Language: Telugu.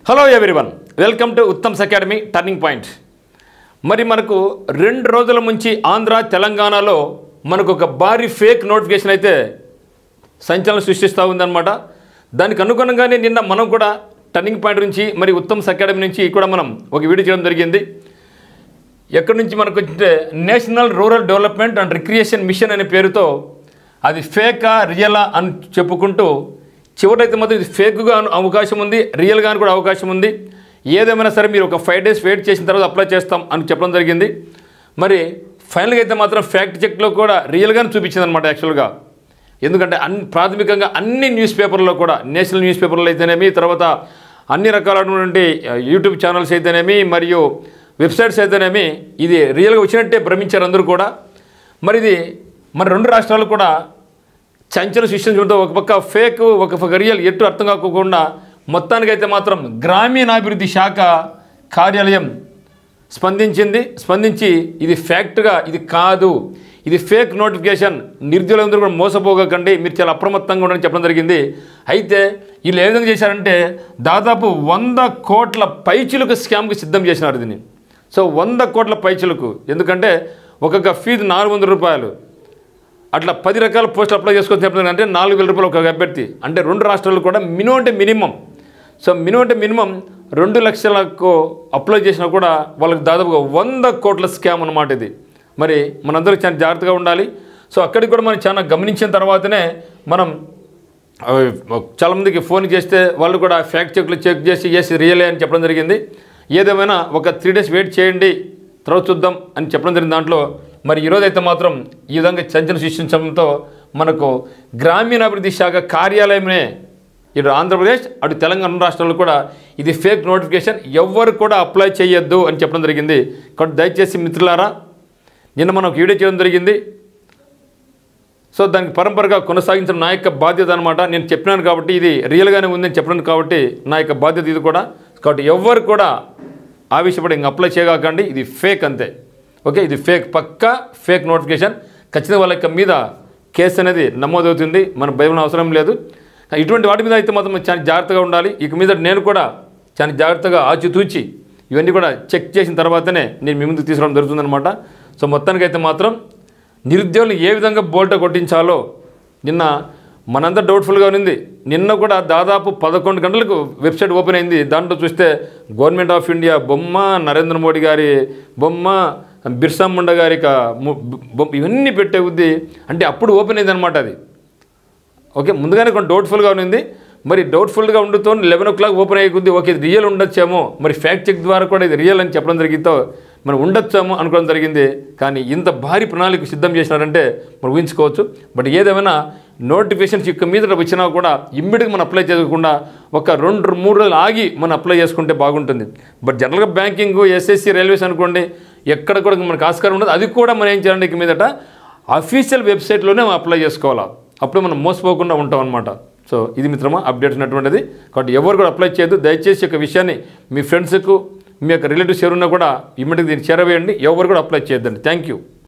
Hello everyone, welcome to Uttam's academy turning point. మరి మనకు 2 రోజుల నుంచి ఆంధ్ర తెలంగాణలో మనకు ఒక భారీ ఫేక్ నోటిఫికేషన్ అయితే సంచలనం సృష్టిస్తూ ఉందన్నమాట. దానికి అనుగుణంగానే నిన్న మనం కూడా టర్నింగ్ పాయింట్ నుంచి మరి ఉత్తమ్స్ అకాడమీ నుంచి కూడా మనం ఒక వీడియో చేయడం జరిగింది. ఎక్కడి నుంచి మనకు వచ్చే national rural development and recreation mission అనే పేరుతో అది ఫేకా రియలా అని చెప్పుకుంటూ చివరైతే మాత్రం ఇది ఫేక్గా అవకాశం ఉంది, రియల్గా కూడా అవకాశం ఉంది. ఏదేమైనా సరే మీరు ఒక 5 days వెయిట్ చేసిన తర్వాత అప్లై చేస్తాం అని చెప్పడం జరిగింది. మరి ఫైనల్గా అయితే మాత్రం ఫ్యాక్ట్ చెక్లో కూడా రియల్గానే చూపించింది అనమాట యాక్చువల్గా. ఎందుకంటే ప్రాథమికంగా అన్ని న్యూస్ పేపర్లో కూడా, నేషనల్ న్యూస్ పేపర్లో అయితేనేమి, తర్వాత అన్ని రకాలైనటువంటి యూట్యూబ్ ఛానల్స్ అయితేనేమి మరియు వెబ్సైట్స్ అయితేనేమి ఇది రియల్గా వచ్చినట్టే భ్రమించారు అందరూ కూడా. మరి ఇది మన 2 రాష్ట్రాలు కూడా సంచలన సృష్టించడంతో ఒక పక్క ఫేక్, ఒక పక్క రియల్ ఎటు అర్థం కాకుండా మొత్తానికైతే మాత్రం గ్రామీణాభివృద్ధి శాఖ కార్యాలయం స్పందించి ఇది ఫ్యాక్ట్గా ఇది కాదు, ఇది ఫేక్ నోటిఫికేషన్, నిరుద్యోగులందరూ కూడా మోసపోకండి, మీరు చాలా అప్రమత్తంగా ఉండని చెప్పడం జరిగింది. అయితే వీళ్ళు ఏ విధంగా చేశారంటే దాదాపు 100 కోట్ల పైచిలకు స్కామ్కి సిద్ధం చేసినారు దీన్ని. సో 100 కోట్ల పైచిలకు, ఎందుకంటే ఒక్కొక్క ఫీజు 400 రూపాయలు, అట్లా 10 రకాల పోస్టులు అప్లై చేసుకొని చెప్పడం అంటే 4,000 రూపాయలు ఒక అభ్యర్థి. అంటే 2 రాష్ట్రాలు కూడా మినిమం అంటే మినిమం, సో మినిమం అంటే మినిమం 2 లక్షలకు అప్లై చేసినా కూడా వాళ్ళకి దాదాపుగా 100 కోట్ల స్కామ్ అన్నమాట ఇది. మరి మనందరూ చాలా జాగ్రత్తగా ఉండాలి. సో అక్కడికి కూడా మనం చాలా గమనించిన తర్వాతనే మనం చాలామందికి ఫోన్ చేస్తే వాళ్ళు కూడా ఫ్యాక్ట్ చెక్లు చెక్ చేసి ఎస్ రియలే అని చెప్పడం జరిగింది. ఏదేమైనా ఒక 3 days వెయిట్ చేయండి, తర్వాత చూద్దాం అని చెప్పడం జరిగింది. దాంట్లో మరి ఈరోజు అయితే మాత్రం ఈ విధంగా సంచలనం సృష్టించడంతో మనకు గ్రామీణాభివృద్ధి శాఖ కార్యాలయమే ఇటు ఆంధ్రప్రదేశ్ అటు తెలంగాణ రాష్ట్రాల్లో కూడా ఇది ఫేక్ నోటిఫికేషన్, ఎవ్వరు కూడా అప్లై చేయొద్దు అని చెప్పడం జరిగింది. కాబట్టి దయచేసి మిత్రులారా, నిన్న మనం వీడియో చేయడం జరిగింది. సో దానికి పరంపరగా కొనసాగించడం నా యొక్క బాధ్యత అనమాట. నేను చెప్పినాను కాబట్టి ఇది రియల్గానే ఉందని చెప్పడం కాబట్టి నా యొక్క బాధ్యత ఇది కూడా. కాబట్టి ఎవ్వరు కూడా ఆవేశపడి ఇంక అప్లై చేయకండి, ఇది ఫేక్ అంతే. ఓకే, ఇది ఫేక్, పక్కా ఫేక్ నోటిఫికేషన్. ఖచ్చితంగా వాళ్ళ యొక్క మీద కేసు అనేది నమోదవుతుంది, మన భయం అవసరం లేదు. ఇటువంటి వాటి మీద అయితే మాత్రం చాలా జాగ్రత్తగా ఉండాలి. ఇక మీద నేను కూడా చాలా జాగ్రత్తగా ఆచితూచి ఇవన్నీ కూడా చెక్ చేసిన తర్వాతనే నేను మీ ముందుకు తీసుకురావడం జరుగుతుందన్నమాట. సో మొత్తానికైతే మాత్రం నిరుద్యోగులు ఏ విధంగా బోల్టా కొట్టించాలో నిన్న మనంతా డౌట్ఫుల్గా ఉంది. నిన్న కూడా దాదాపు 11 గంటలకు వెబ్సైట్ ఓపెన్ అయింది. దాంట్లో చూస్తే గవర్నమెంట్ ఆఫ్ ఇండియా బొమ్మ, నరేంద్ర మోడీ గారి బొమ్మ, బిర్సా ముండా గారి ఇవన్నీ పెట్టే ఉంది. అంటే అప్పుడు ఓపెన్ అయింది అనమాట అది. ఓకే, ముందుగానే కొంచెం డౌట్ఫుల్గా ఉంది. మరి డౌట్ఫుల్గా ఉండుతో 11 o'clock ఓపెన్ అయ్యి ఓకే ఇది రియల్ ఉండొచ్చేమో, మరి ఫ్యాక్ట్ చెక్ ద్వారా కూడా ఇది రియల్ అని చెప్పడం జరిగిందో మనం ఉండొచ్చామో అనుకోవడం జరిగింది. కానీ ఇంత భారీ ప్రణాళిక సిద్ధం చేసినారంటే మనం ఊహించుకోవచ్చు. బట్ ఏదేమైనా నోటిఫికేషన్స్ ఇక మీద వచ్చినా కూడా ఇమ్మీడియట్గా మనం అప్లై చేసుకోకుండా ఒక 2-3 రోజులు ఆగి మనం అప్లై చేసుకుంటే బాగుంటుంది. బట్ జనరల్గా బ్యాంకింగ్, ఎస్ఎస్సి, రైల్వేస్ అనుకోండి, ఎక్కడ కూడా మనకు ఆస్కారం ఉండదు. అది కూడా మనం ఏం చేయాలంటే ఇక మీదట అఫీషియల్ వెబ్సైట్లోనే మనం అప్లై చేసుకోవాలా, అప్పుడు మనం మోసపోకుండా ఉంటాం అనమాట. సో ఇది మిత్రమా అప్డేట్స్ ఉన్నటువంటిది. కాబట్టి ఎవరు కూడా అప్లై చేయొద్దు. దయచేసి ఒక విషయాన్ని మీ ఫ్రెండ్స్కు, మీ యొక్క రిలేటివ్స్ ఎవరున్నా కూడా ఇమ్మీడియట్గా దీన్ని చేరవేయండి. ఎవరు కూడా అప్లై చేయొద్దండి. Thank you.